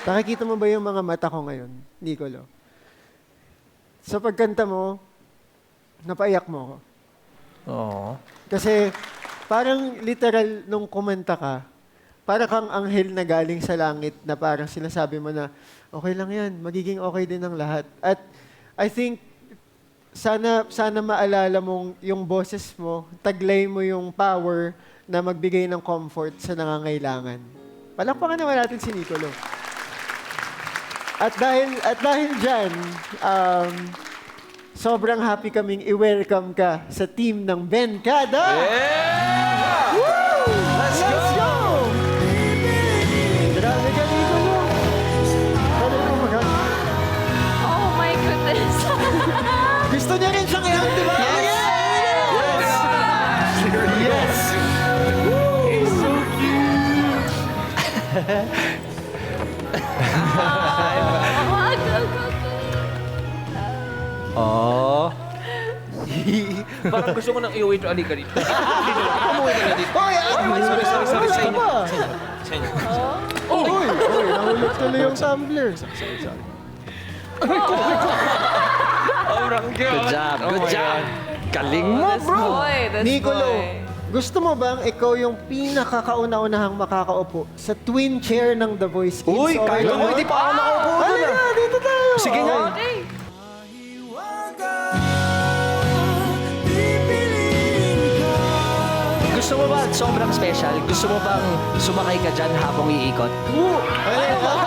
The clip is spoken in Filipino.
Nakikita mo ba yung mga mata ko ngayon, Nicolo? Sa pagkanta mo, napaiyak mo ako. Oo. Kasi parang literal nung kumanta ka, para kang anghel na galing sa langit na parang sinasabi mo na, okay lang yan, magiging okay din ang lahat. At I think, sana maalala mong yung boses mo, taglay mo yung power na magbigay ng comfort sa nangangailangan. Palakpakan naman natin si Nicolo. At dahil dyan, sobrang happy kaming i-welcome ka sa team ng Benkada! Yeah! Woo! Let's go! Grabe ka, Nicolo! Pwede mo Oh my goodness. Gusto niya rin siyang i-hug, di ba? Yes! Yes! He's so Oh. Parang gusto ko nang i-uwi to alika dito. Umuwi ka na dito. Hoy! Sorry. Sa inyo. Wala Sa inyo. Uy! Nahulog tuloy yung tumbler. Sobrang cute. Good job, good job. Galing mo, This bro. boy, this Nicolo, boy. gusto mo bang ikaw yung pinakakauna-unahang makakaupo sa twin chair ng The Voice Kids? Uy, Okay kahit lang ako ba? hindi pa ako nakaupo doon. Halika, dito tayo. Sige nga. Okay. Gusto mo ba sobrang special? Gusto mo bang sumakay ka dyan habang iikot? Halika.